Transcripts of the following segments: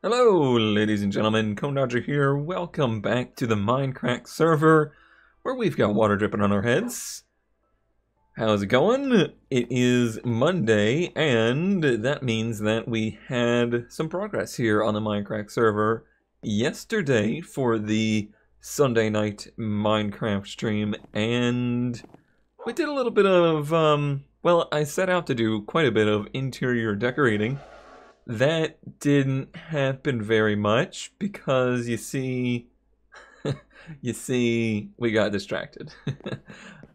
Hello, ladies and gentlemen, Cone Dodger here. Welcome back to the Mindcrack server, where we've got water dripping on our heads. How's it going? It is Monday, and that means that we had some progress here on the Mindcrack server yesterday for the Sunday night Minecraft stream, and we did a little bit of, well, I set out to do quite a bit of interior decorating. That didn't happen very much because you see, we got distracted.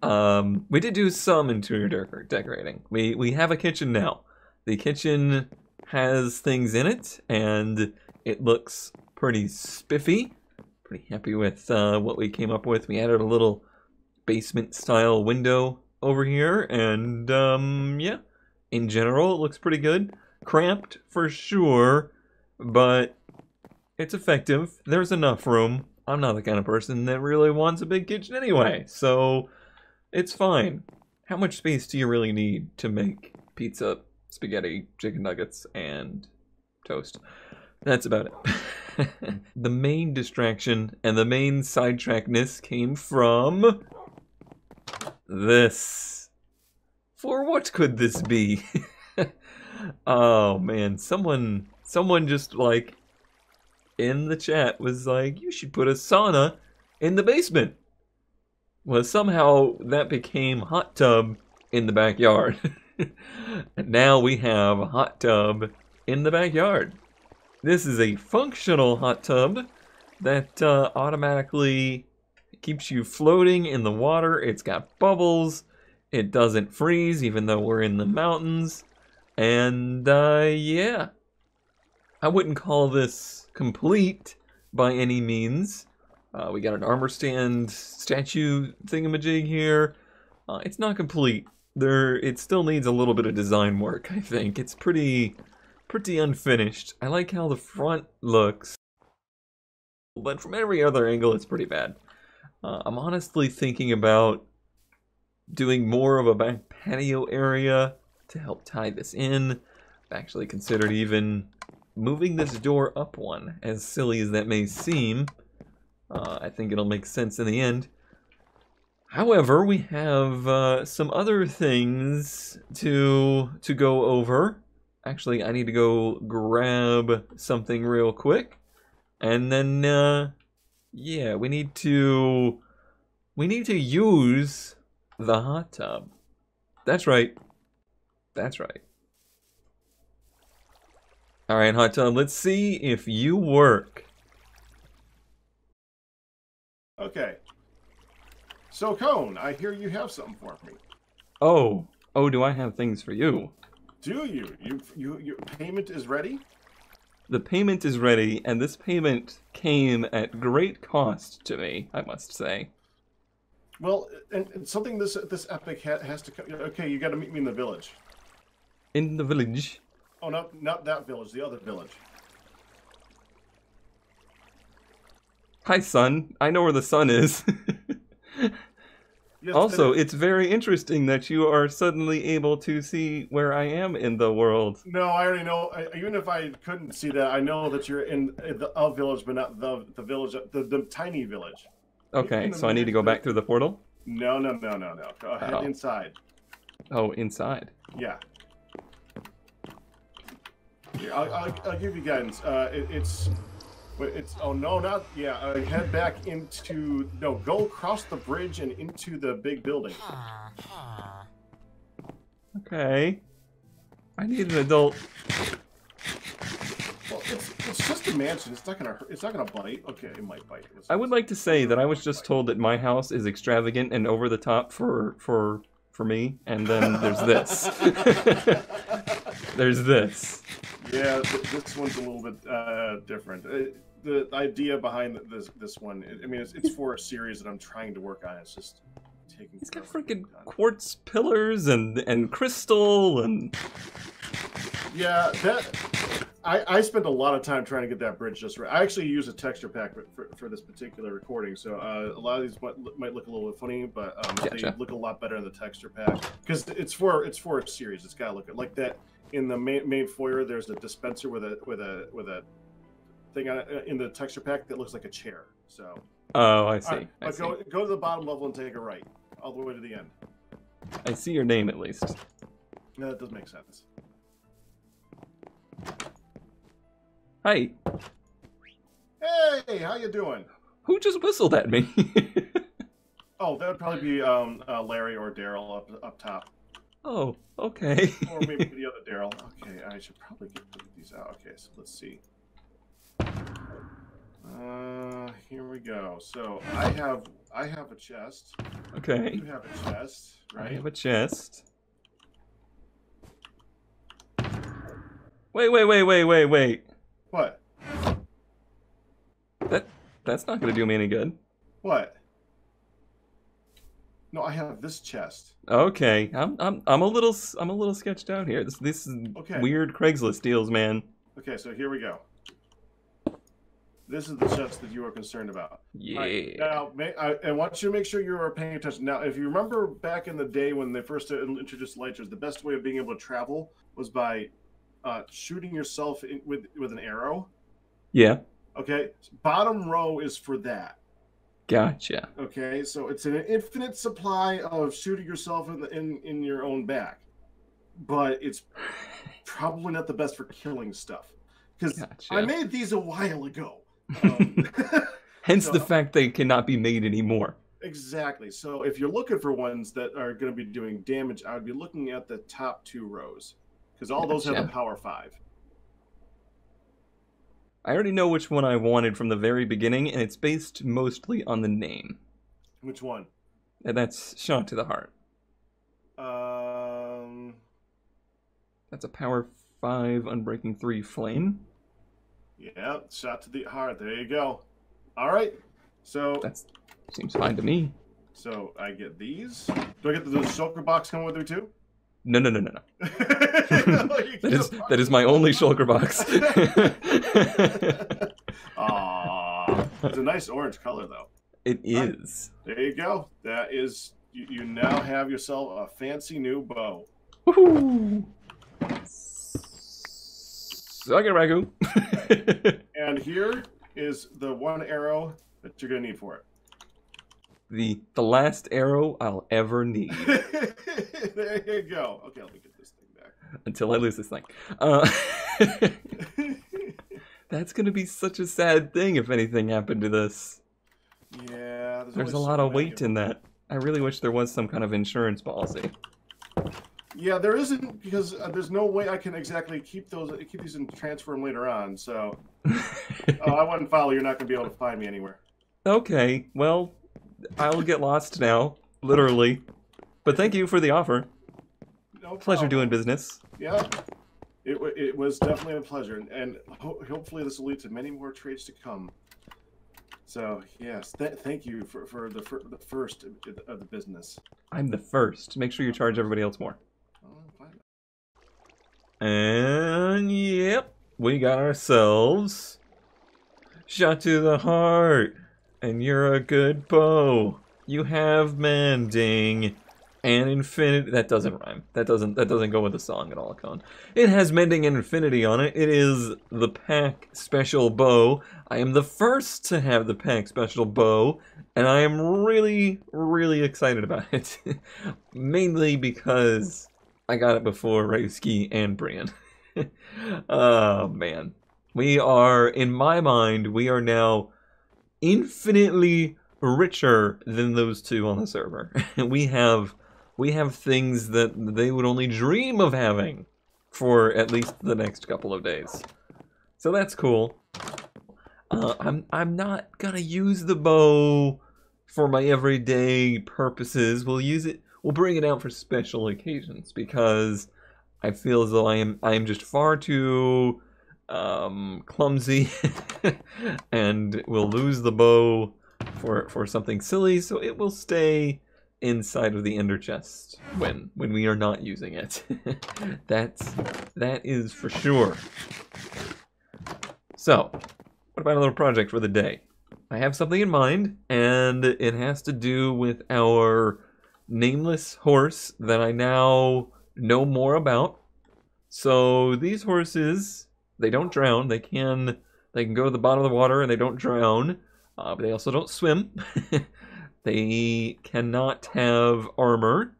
We did do some interior decorating. We have a kitchen now. The kitchen has things in it, and it looks pretty spiffy. Pretty happy with what we came up with. We added a little basement-style window over here, and yeah, in general, it looks pretty good. Cramped for sure, but it's effective. There's enough room. I'm not the kind of person that really wants a big kitchen anyway, so it's fine. How much space do you really need to make pizza, spaghetti, chicken nuggets, and toast? That's about it. The main distraction and the main sidetrackedness came from this. For what could this be? Oh man, someone just like in the chat was like, you should put a sauna in the basement. Well, somehow that became hot tub in the backyard. And now we have a hot tub in the backyard. This is a functional hot tub that automatically keeps you floating in the water. It's got bubbles. It doesn't freeze even though we're in the mountains. And, yeah. I wouldn't call this complete by any means. We got an armor stand statue thingamajig here. It's not complete. It still needs a little bit of design work, I think. It's pretty unfinished. I like how the front looks, but from every other angle, it's pretty bad. I'm honestly thinking about doing more of a back patio area to help tie this in. I've actually considered even moving this door up one, as silly as that may seem. I think it'll make sense in the end. However, we have some other things to go over. Actually, I need to go grab something real quick, and then yeah, we need to use the hot tub. That's right. That's right. Alright, hot tub, let's see if you work. Okay. So, Cone, I hear you have something for me. Oh, do I have things for you? Do you? Your payment is ready? The payment is ready, and this payment came at great cost to me, I must say. Well, and something this epic has to come. Okay, you got to meet me in the village. In the village. Oh, not that village, the other village. Hi, sun. I know where the sun is. Yes, also, it's very interesting that you are suddenly able to see where I am in the world. No, I already know. Even if I couldn't see that, I know that you're in a village, but not the village, the tiny village. Okay, so I need to go back through the portal? No. Go ahead inside. Oh, inside. Yeah. Here, I'll give you guidance. Oh no, not yeah. Head back into go across the bridge and into the big building. Okay. I need an adult. Well, it's just a mansion. It's not gonna bite. Okay, it might bite. I would like to say that I was just told that my house is extravagant and over the top for me, and then there's this. There's this. Yeah, this one's a little bit different. The idea behind this one, I mean, it's for a series that I'm trying to work on. It's just taking. It's got freaking quartz pillars and crystal and. Yeah, I spent a lot of time trying to get that bridge just right. I actually use a texture pack for this particular recording, so a lot of these might look a little bit funny, but gotcha. They look a lot better in the texture pack because it's for a series. It's got to look like that. In the main foyer, there's a dispenser with a thing in the texture pack that looks like a chair. So. Oh, I see. Right, but go to the bottom level and take a right, all the way to the end. I see your name at least. No, that does make sense. Hi. Hey, how you doing? Who just whistled at me? Oh, that would probably be Larry or Daryl up top. Oh, okay. Or maybe the other Daryl. Okay, I should probably get these out. Okay, so let's see. Here we go. So I have a chest. Okay. You have a chest, right? I have a chest. Wait. What? That's not gonna do me any good. What? No, I have this chest. Okay, I'm a little sketched out here. This is okay. Weird Craigslist deals, man. Okay, so here we go. This is the chest that you are concerned about. Yeah. Right, now, I want you to make sure you are paying attention. Now, if you remember back in the day when they first introduced lightsabers, the best way of being able to travel was by shooting yourself with an arrow. Yeah. Okay. Bottom row is for that. Gotcha. Okay, so it's an infinite supply of shooting yourself in your own back, but it's probably not the best for killing stuff. Because gotcha. I made these a while ago. Hence the fact they cannot be made anymore. Exactly. So if you're looking for ones that are going to be doing damage, I would be looking at the top 2 rows. Because all those have the power 5. I already know which one I wanted from the very beginning, and it's based mostly on the name. Which one? And that's Shot to the Heart. That's a power 5, Unbreaking 3 Flame. Yeah, Shot to the Heart. There you go. All right. So that seems fine to me. So I get these. Do I get the shulker box coming with me too? No. that is my only shulker box. Aww. It's a nice orange color though. It is. There you go. That is, you now have yourself a fancy new bow. Woohoo! Suck it, Ragu. And here is the one arrow that you're gonna need for it. The last arrow I'll ever need. There you go. Okay, let me get this thing back. Until I lose this thing. That's gonna be such a sad thing if anything happened to this. Yeah, there's a lot of weight in that. I really wish there was some kind of insurance policy. Yeah, there isn't, because there's no way I can exactly keep these and transfer them later on. So, I wouldn't follow. You're not gonna be able to find me anywhere. Okay, well, I'll get lost now, literally. But thank you for the offer. No pleasure doing business. Yeah, it was definitely a pleasure, and hopefully this will lead to many more trades to come. So yes, thank you for the first of the business. I'm the first. Make sure you charge everybody else more. And yep, we got ourselves Shot to the Heart. And you're a good bow. You have mending and infinity. That doesn't rhyme. That doesn't go with the song at all, Con. It has mending and infinity on it. It is the pack special bow. I am the first to have the pack special bow, and I am really, really excited about it. Mainly because I got it before Rayuski and Brian. Oh man, we are, in my mind, we are now infinitely richer than those two on the server. we have things that they would only dream of having for at least the next couple of days. So that's cool. I'm not gonna use the bow for my everyday purposes. We'll bring it out for special occasions because I feel as though I am just far too clumsy and we'll lose the bow for something silly, so it will stay inside of the ender chest when we are not using it. that is for sure. So, what about a little project for the day? I have something in mind, and it has to do with our nameless horse that I now know more about. So these horses, they don't drown. They can They can go to the bottom of the water and they don't drown, but they also don't swim. They cannot have armor,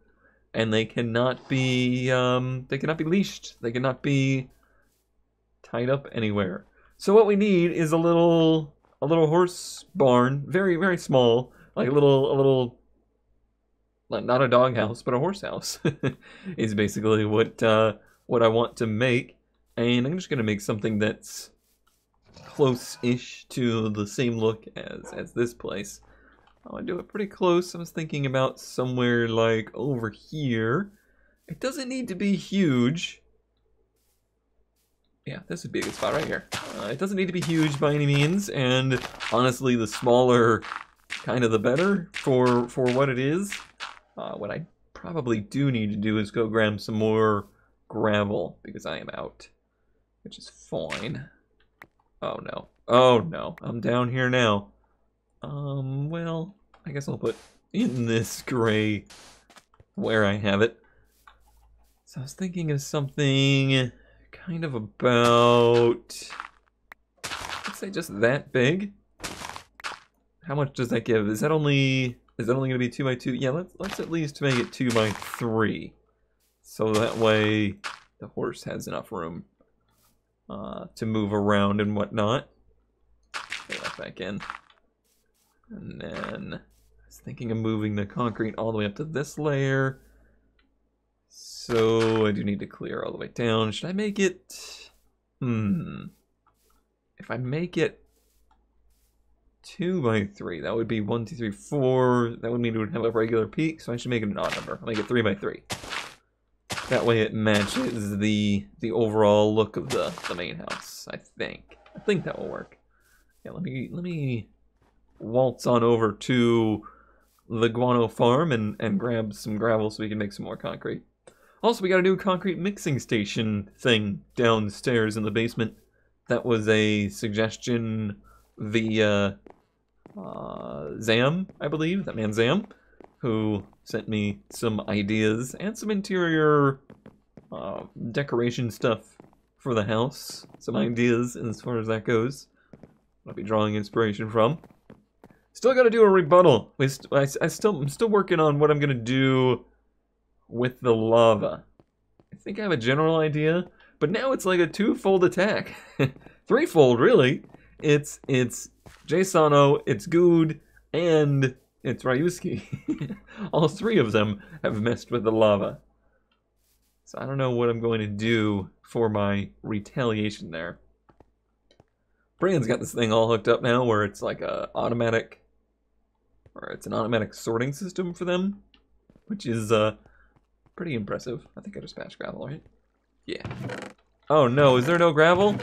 and they cannot be leashed. They cannot be tied up anywhere. So what we need is a little horse barn, very, very small, like a little, like not a dog house, but a horse house, is basically what I want to make. And I'm just gonna make something that's close-ish to the same look as this place. I'll do it pretty close. I was thinking about somewhere like over here. It doesn't need to be huge. Yeah, this would be a good spot right here. It doesn't need to be huge by any means, and honestly, the smaller kind of the better for what it is. What I probably do need to do is go grab some more gravel, because I am out, which is fine. Oh no. Oh no. I'm down here now. Well, I guess I'll put in this gray where I have it. So I was thinking of something kind of about, let's say just that big. How much does that give? Is that only going to be 2 by 2? Yeah, let's at least make it 2 by 3. So that way the horse has enough room to move around and whatnot. Put that back in. And then I was thinking of moving the concrete all the way up to this layer. So I do need to clear all the way down. Should I make it... If I make it 2 by 3, that would be 1, 2, 3, 4. That would mean it would have a regular peak, so I should make it an odd number. I'll make it 3 by 3. That way it matches the overall look of the main house, I think. I think that will work. Yeah, let me waltz on over to the guano farm and grab some gravel so we can make some more concrete. Also, we got a new concrete mixing station thing downstairs in the basement. That was a suggestion via Zam, I believe, that man Zam, who sent me some ideas and some interior decoration stuff for the house. Some ideas as far as that goes. I'll be drawing inspiration from. Still got to do a rebuttal. I'm still working on what I'm gonna do with the lava. I think I have a general idea, but now it's like a twofold attack, threefold really. It's Jasano, it's Good, and it's Ryusuke. All three of them have messed with the lava. So I don't know what I'm going to do for my retaliation there. Brian's got this thing all hooked up now where it's like an automatic sorting system for them, which is pretty impressive. I think I just patched gravel, right? Yeah. Oh no, is there no gravel?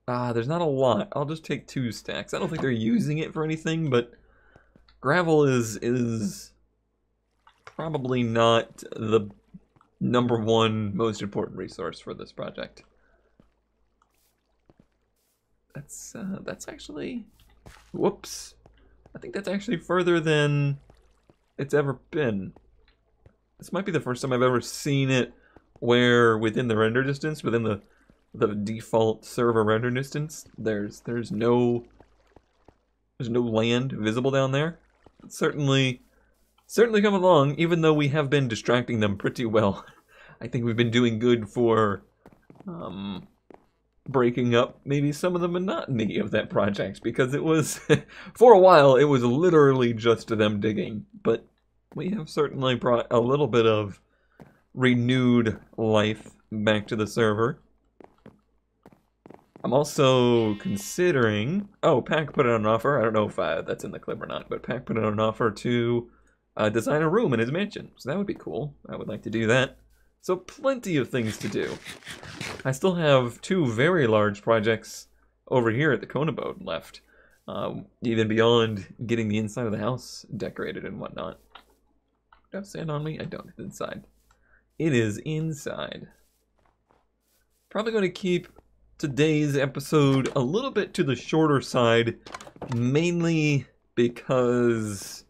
There's not a lot. I'll just take 2 stacks. I don't think they're using it for anything, but gravel is probably not the #1 most important resource for this project. That's actually, whoops. I think that's actually further than it's ever been. This might be the first time I've ever seen it where within the render distance, within the default server render distance, there's no land visible down there. It's certainly come along, even though we have been distracting them pretty well. I think we've been doing good for breaking up maybe some of the monotony of that project, because it was for a while it was literally just them digging, but we have certainly brought a little bit of renewed life back to the server. I'm also considering, Pack put it on an offer, I don't know if that's in the clip or not, but Pack put it on an offer to design a room in his mansion, so that would be cool. I would like to do that. So plenty of things to do. I still have 2 very large projects over here at the Kona boat left, even beyond getting the inside of the house decorated and whatnot. Do I have sand on me? I don't. It's inside. It is inside. Probably going to keep today's episode a little bit to the shorter side, mainly because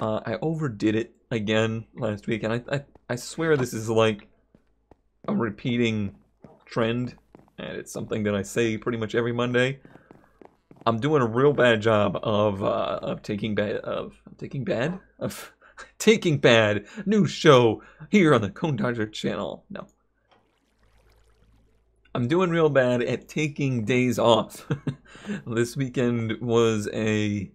I overdid it again last week, and I swear this is like a repeating trend and it's something that I say pretty much every Monday. I'm doing a real bad job of taking bad new show here on the Cone Dodger channel. No, I'm doing real bad at taking days off. This weekend was a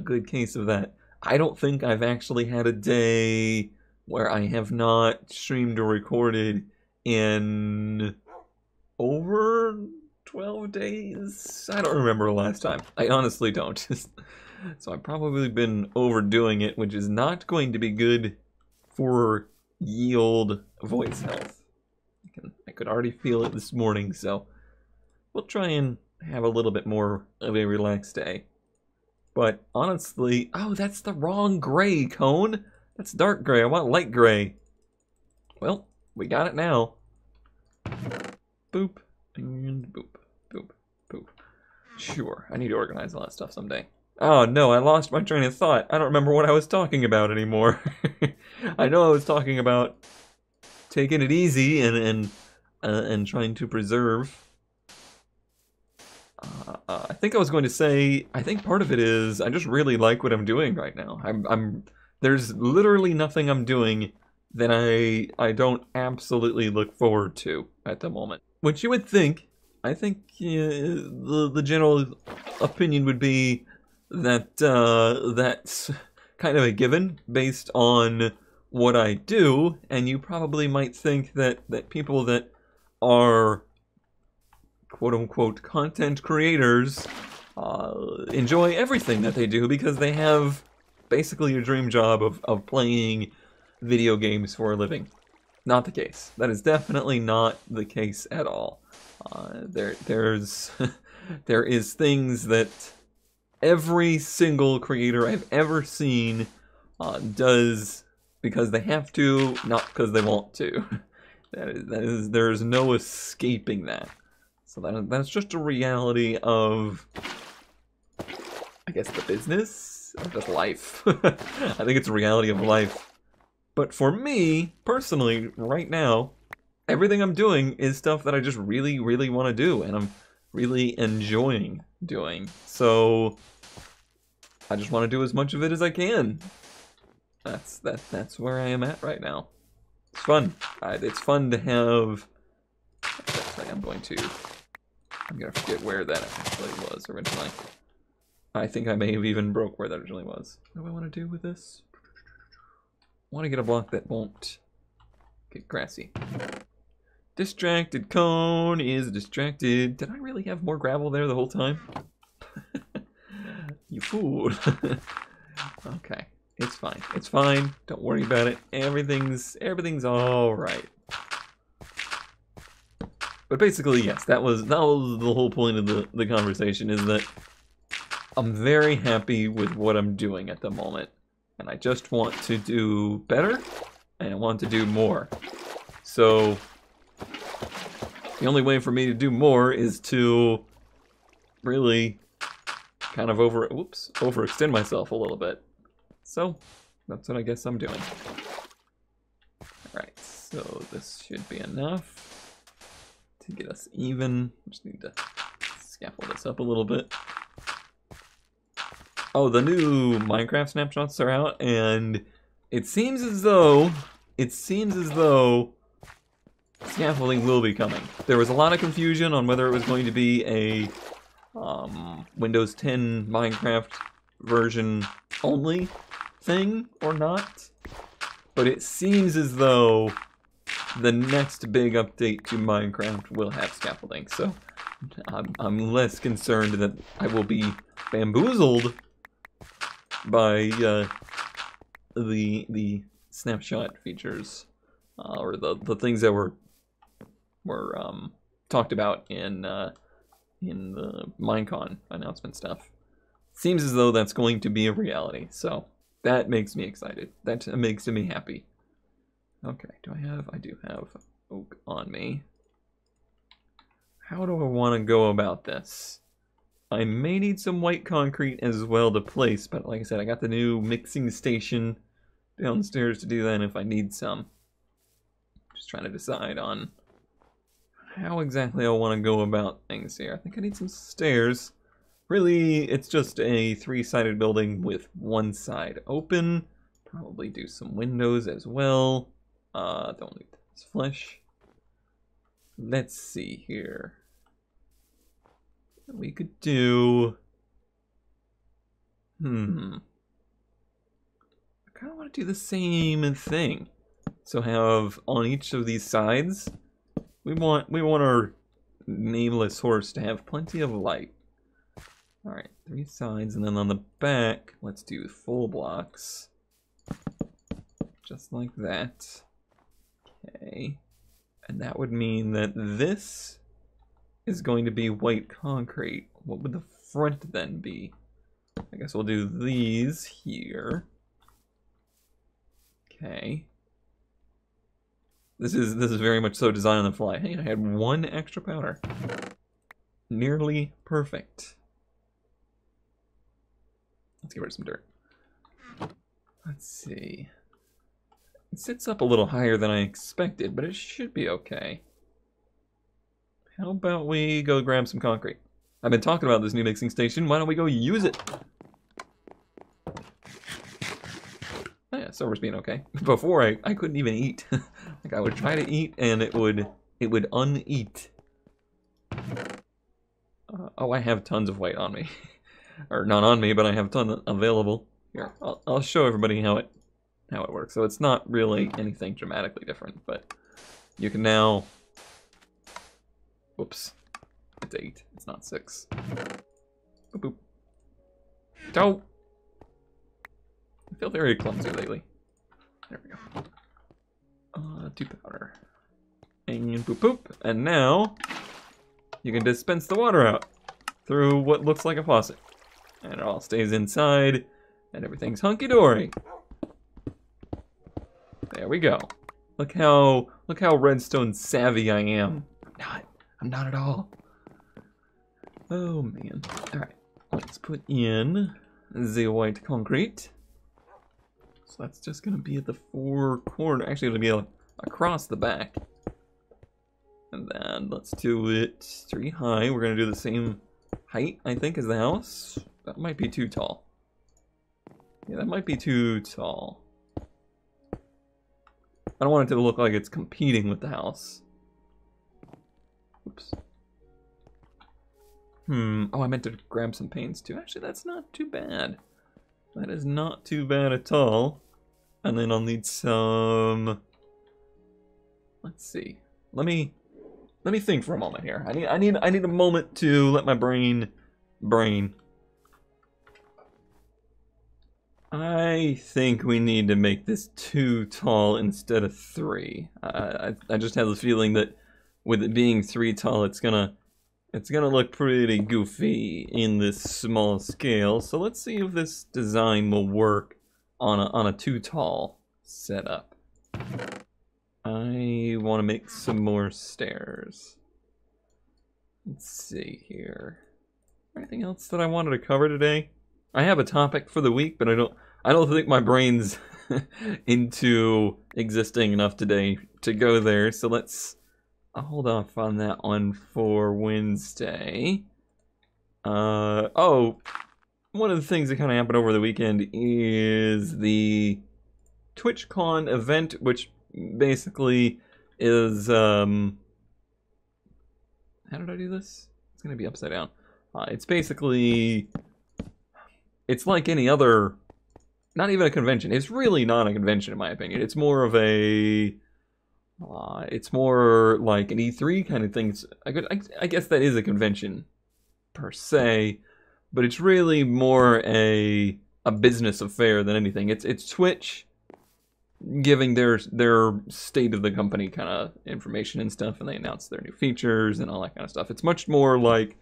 good case of that. I don't think I've actually had a day where I have not streamed or recorded in over 12 days? I don't remember the last time. I honestly don't. So I've probably been overdoing it, which is not going to be good for yield voice health. I could already feel it this morning, so we'll try and have a little bit more of a relaxed day. But honestly, oh, that's the wrong gray, Cone. That's dark gray. I want light gray. Well, we got it now. Boop, and boop, boop, boop. Sure, I need to organize all that stuff someday. Oh no, I lost my train of thought. I don't remember what I was talking about anymore. I know I was talking about taking it easy and trying to preserve. I think I was going to say, I think part of it is I just really like what I'm doing right now. There's literally nothing I'm doing that I don't absolutely look forward to at the moment. Which you would think, I think the general opinion would be that that's kind of a given based on what I do, and you probably might think that people that are quote-unquote content creators enjoy everything that they do because they have basically a dream job of playing video games for a living. Not the case. That is definitely not the case at all. There is things that every single creator I've ever seen does because they have to, not because they want to. There's no escaping that. So that's just a reality of, I guess, the business, or just life. I think it's a reality of life. But for me, personally, right now, everything I'm doing is stuff that I just really, really want to do, and I'm really enjoying doing. So I just want to do as much of it as I can. That's where I am at right now. It's fun. It's fun to have. I'm gonna forget where that actually was originally. I think I may have even broke where that originally was. What do I want to do with this? I want to get a block that won't get grassy. Distracted Cone is distracted. Did I really have more gravel there the whole time? You fool. Okay, it's fine. It's fine. Don't worry about it. Everything's all right. But basically, yes, that was the whole point of the conversation, is that I'm very happy with what I'm doing at the moment. And I just want to do better, and I want to do more. So the only way for me to do more is to really kind of overextend myself a little bit. So that's what I guess I'm doing. Alright, so this should be enough to get us even. Just need to scaffold this up a little bit. Oh, the new Minecraft snapshots are out, and it seems as though scaffolding will be coming. There was a lot of confusion on whether it was going to be a Windows 10 Minecraft version only thing or not, but it seems as though the next big update to Minecraft will have scaffolding, so I'm less concerned that I will be bamboozled by the snapshot features or the things that were talked about in the Minecon announcement stuff. Seems as though that's going to be a reality, so that makes me excited. That makes me happy. Okay, I do have oak on me. How do I want to go about this? I may need some white concrete as well to place, but like I said, I got the new mixing station downstairs to do that if I need some. Just trying to decide on how exactly I want to go about things here. I think I need some stairs. Really, it's just a three-sided building with one side open. Probably do some windows as well. Don't need this flesh. Let's see here. We could do... I kind of want to do the same thing. So have on each of these sides, we want our nameless horse to have plenty of light. All right, 3 sides, and then on the back, let's do full blocks, just like that. Okay, and that would mean that this is going to be white concrete. What would the front then be? I guess we'll do these here. Okay. This is very much so designed on the fly. Hey, I had 1 extra powder. Nearly perfect. Let's get rid of some dirt. Let's see. It sits up a little higher than I expected, but it should be okay. How about we go grab some concrete? I've been talking about this new mixing station. Why don't we go use it? Oh yeah, silver's being okay. Before I couldn't even eat. Like I would try to eat and it would uneat. Oh, I have tons of weight on me. Or not on me, but I have a ton available. Here, I'll show everybody how it works. So it's not really anything dramatically different, but you can now. Whoops, it's 8. It's not 6. Boop boop. Don't. I feel very clumsy lately. There we go. 2 powder. And boop boop. And now you can dispense the water out through what looks like a faucet. And it all stays inside, and everything's hunky-dory. There we go. Look how redstone savvy I am. I'm not at all. Oh man. Alright, let's put in the white concrete. So that's just gonna be at the 4 corners. Actually, it'll be across the back. And then let's do it 3 high. We're gonna do the same height, I think, as the house. That might be too tall. Yeah, that might be too tall. I don't want it to look like it's competing with the house. Oops. Oh, I meant to grab some paints too. Actually, that's not too bad. That is not too bad at all. And then I'll need some... Let's see. Let me think for a moment here. I need a moment to let my brain. I think we need to make this 2 tall instead of 3. I just have the feeling that with it being 3 tall, it's gonna look pretty goofy in this small scale. So let's see if this design will work on a 2 tall setup. I want to make some more stairs. Let's see here. Anything else that I wanted to cover today? I have a topic for the week, but I don't think my brain's into existing enough today to go there. So I'll hold off on that one for Wednesday. Oh, one of the things that kind of happened over the weekend is the TwitchCon event, which basically is how did I do this? It's gonna be upside down. It's basically, it's like any other, not even a convention. It's really not a convention in my opinion. It's more of a, it's more like an E3 kind of thing. I guess that is a convention per se, but it's really more a business affair than anything. It's Twitch giving their state of the company kind of information and stuff, and they announce their new features and all that kind of stuff. It's much more like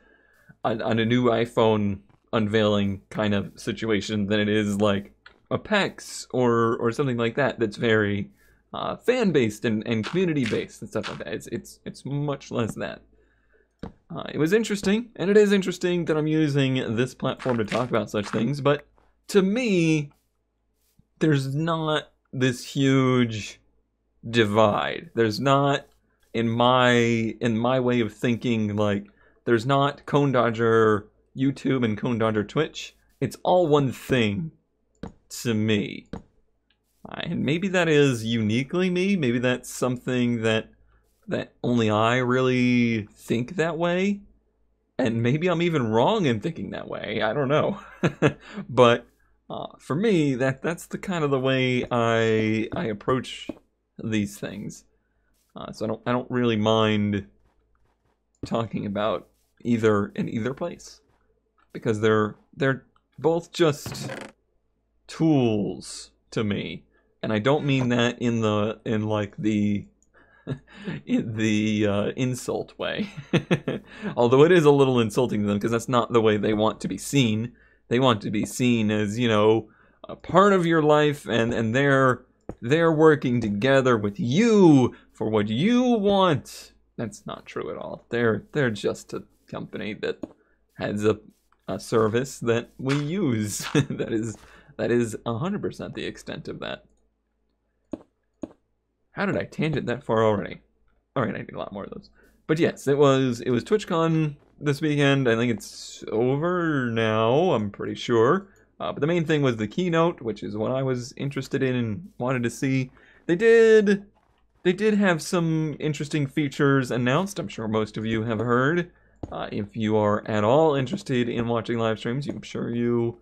on a new iPhone unveiling kind of situation than it is like a PAX or something like that. That's very fan based and community based and stuff like that. It's much less that. It was interesting, and it is interesting that I'm using this platform to talk about such things. But to me, there's not this huge divide. There's not in my way of thinking, like, there's not Cone Dodger YouTube and Cone Dodger Twitch. It's all one thing to me. And maybe that is uniquely me. Maybe that's something that only I really think that way. And maybe I'm even wrong in thinking that way. I don't know. But for me, that's the kind of the way I approach these things. So I don't really mind talking about either in either place, because they're both just tools to me, and I don't mean that in the insult way. Although it is a little insulting to them, because that's not the way they want to be seen. They want to be seen as, you know, a part of your life, and they're working together with you for what you want. That's not true at all. They're just a company that has a service that we use. that is 100% the extent of that. How did I tangent that far already? Alright, I need a lot more of those. But yes, it was TwitchCon this weekend. I think it's over now, I'm pretty sure. But the main thing was the keynote, which is what I was interested in and wanted to see. They did have some interesting features announced. I'm sure most of you have heard. If you are at all interested in watching live streams, I'm sure you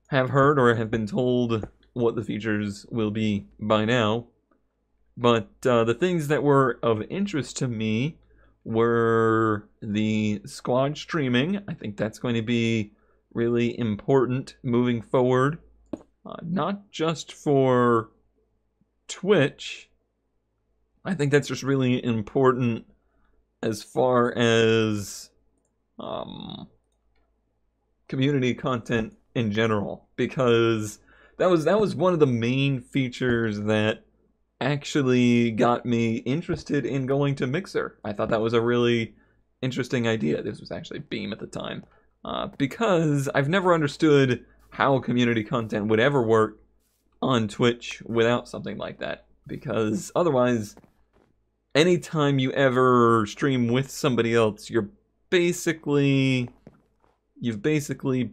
have heard or have been told what the features will be by now. But the things that were of interest to me were the squad streaming. I think that's going to be really important moving forward. Not just for Twitch. I think that's just really important as far as community content in general, because that was one of the main features that actually got me interested in going to Mixer. I thought that was a really interesting idea. This was actually Beam at the time, because I've never understood how community content would ever work on Twitch without something like that, because otherwise, anytime you ever stream with somebody else, you've basically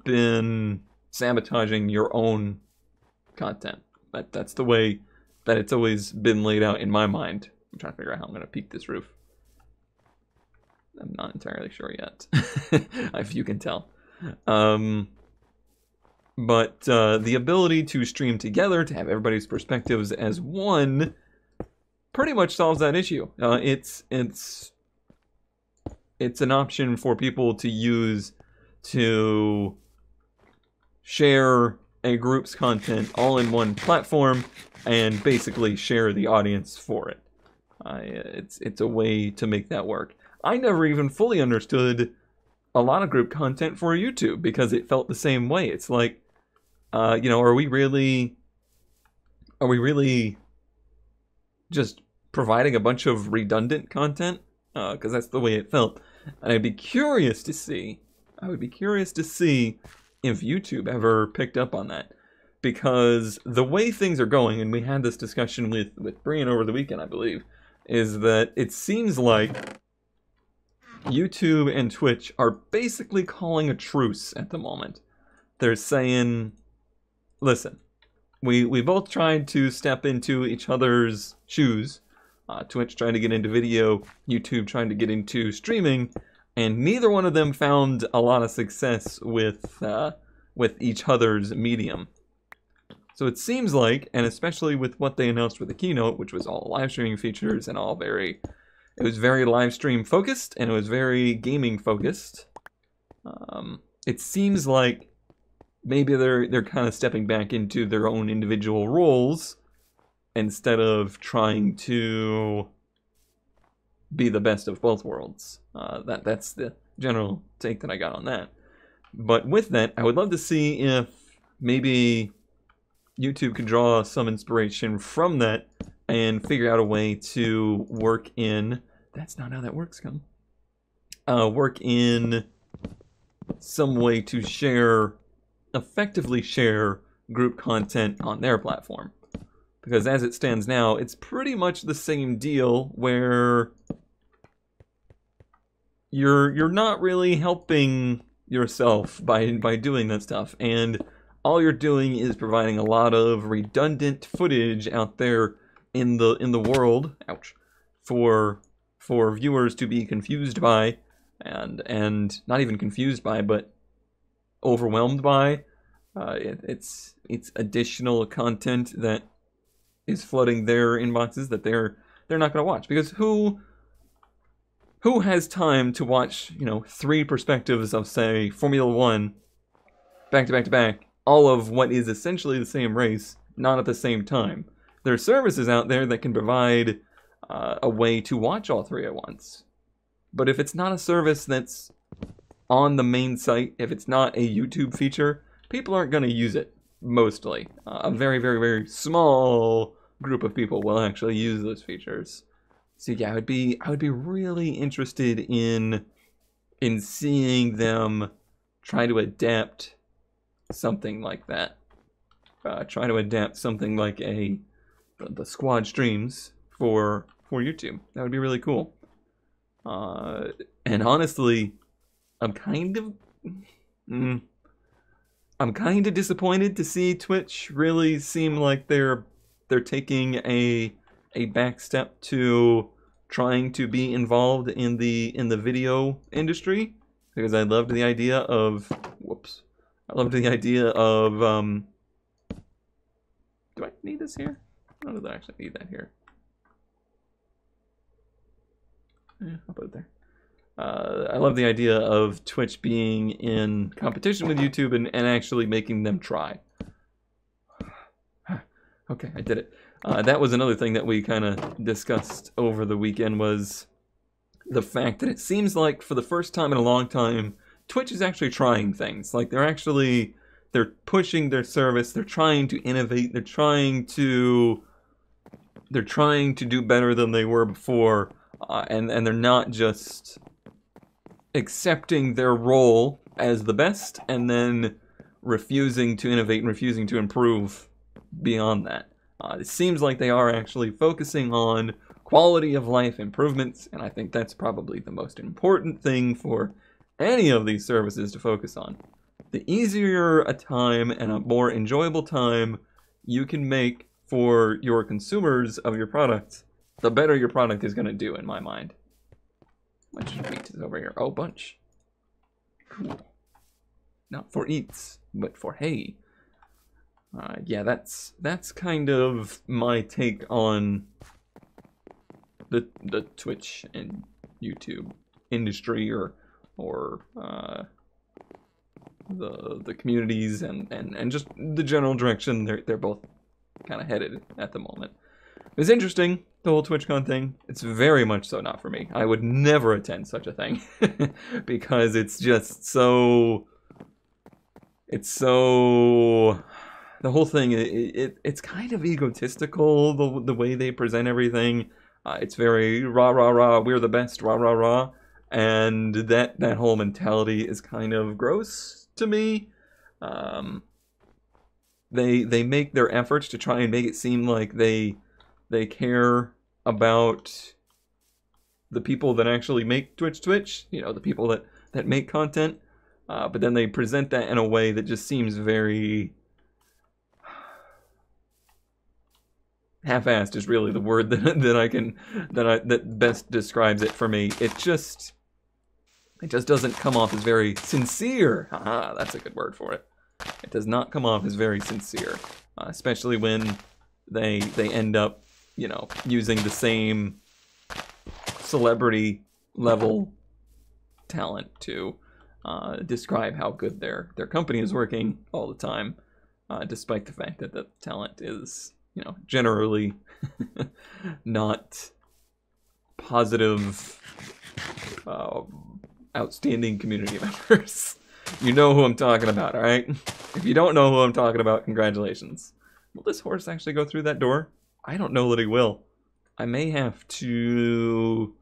been sabotaging your own content. That's the way that it's always been laid out in my mind. I'm trying to figure out how I'm going to peak this roof. I'm not entirely sure yet, if you can tell. But the ability to stream together, to have everybody's perspectives as one, pretty much solves that issue. It's an option for people to use to share a group's content all in one platform and basically share the audience for it. It's a way to make that work. I never even fully understood a lot of group content for YouTube, because it felt the same way. It's like, you know, are we really just providing a bunch of redundant content? Because that's the way it felt. And I'd be curious to see if YouTube ever picked up on that. Because the way things are going, and we had this discussion with Brian over the weekend, I believe, is that it seems like YouTube and Twitch are basically calling a truce at the moment. They're saying, listen, we both tried to step into each other's shoes. Twitch trying to get into video, YouTube trying to get into streaming, and neither one of them found a lot of success with each other's medium. So it seems like, and especially with what they announced with the keynote, which was all live streaming features and all it was very live stream focused, and it was very gaming focused. It seems like maybe they're kind of stepping back into their own individual roles instead of trying to be the best of both worlds. That's the general take that I got on that. But with that, I would love to see if maybe YouTube could draw some inspiration from that and figure out a way to work in... That's not how that works, Come. Work in some way to effectively share group content on their platform. Because as it stands now, it's pretty much the same deal where you're not really helping yourself by doing that stuff, and all you're doing is providing a lot of redundant footage out there in the world, ouch, for viewers to be confused by, and not even confused by, but overwhelmed by. It's additional content that is flooding their inboxes that they're not going to watch, because who has time to watch, 3 perspectives of, say, Formula 1 back to back to back, all of what is essentially the same race, not at the same time? There are services out there that can provide a way to watch all 3 at once. But if it's not a service that's on the main site, if it's not a YouTube feature, people aren't going to use it, mostly. A very, very, very small group of people will actually use those features. So yeah, I would be really interested in seeing them try to adapt something like that. Try to adapt something like the squad streams for YouTube. That would be really cool. And honestly, I'm kind of disappointed to see Twitch really seem like they're taking a back step to trying to be involved in the video industry, because I loved the idea of do I need this here? I don't know that I actually need that here. Yeah, I'll put it there. I love the idea of Twitch being in competition with YouTube and actually making them try. Okay, I did it. That was another thing that we kind of discussed over the weekend, was the fact that it seems like for the first time in a long time, Twitch is actually trying things. Like they're pushing their service, they're trying to innovate, they're trying to do better than they were before, and they're not just accepting their role as the best and then refusing to innovate and refusing to improve beyond that. It seems like they are actually focusing on quality of life improvements, and I think that's probably the most important thing for any of these services to focus on. The easier a time and a more enjoyable time you can make for your consumers of your product, the better your product is going to do, in my mind. How much meat is over here? Oh, bunch. Cool. Not for eats, but for hay. Yeah, that's kind of my take on the Twitch and YouTube industry, or the communities and just the general direction they're both kind of headed at the moment. It's interesting, the whole TwitchCon thing. It's very much so not for me. I would never attend such a thing because it's just so. The whole thing, it's kind of egotistical, the way they present everything. It's very rah rah rah, we're the best, rah rah rah, and that whole mentality is kind of gross to me. They make their efforts to try and make it seem like they care about the people that actually make Twitch, the people that make content, but then they present that in a way that just seems very half-assed is really the word that best describes it for me. It just doesn't come off as very sincere. Haha, that's a good word for it. It does not come off as very sincere, especially when they end up, using the same celebrity level talent to describe how good their company is working all the time, despite the fact that the talent is, generally not positive, outstanding community members. You know who I'm talking about, all right? If you don't know who I'm talking about, congratulations. Will this horse actually go through that door? I don't know that he will. I may have to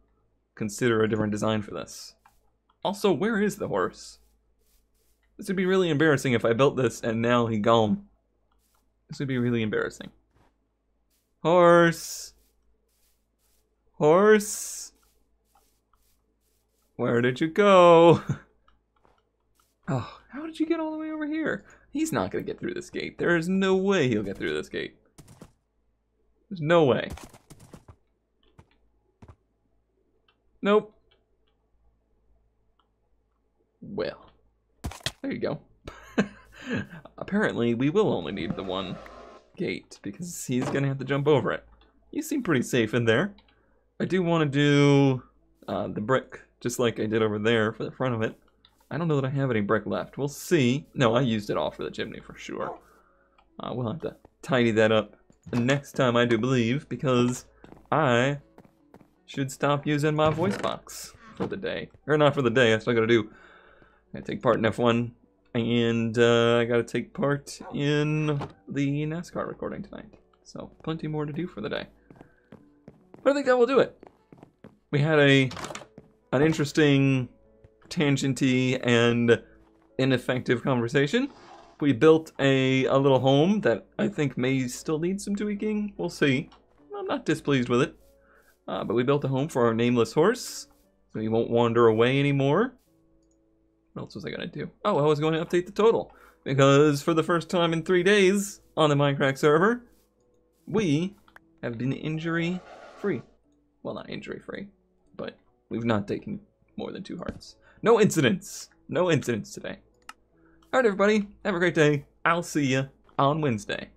consider a different design for this. Also, where is the horse? This would be really embarrassing if I built this and now he gone. This would be really embarrassing. Horse. Horse. Where did you go? Oh, how did you get all the way over here? He's not going to get through this gate. There is no way he'll get through this gate. There's no way. Nope. Well, there you go. Apparently, we will only need the one gate because he's going to have to jump over it. You seem pretty safe in there. I do want to do the brick, just like I did over there for the front of it. I don't know that I have any brick left. We'll see. No, I used it all for the chimney for sure. We'll have to tidy that up the next time, I do believe, because I should stop using my voice box for the day. Or not for the day, I still gotta do. I gotta take part in F1, and I gotta take part in the NASCAR recording tonight. So, plenty more to do for the day. But I think that will do it. We had an interesting, tangenty, and ineffective conversation. We built a little home that I think may still need some tweaking. We'll see. I'm not displeased with it. But we built a home for our nameless horse, so he won't wander away anymore. What else was I gonna do? Oh, I was going to update the total, because for the first time in 3 days on the Mindcrack server, we have been injury-free. Well, not injury-free, but we've not taken more than 2 hearts. No incidents! No incidents today. Alright, everybody. Have a great day. I'll see you on Wednesday.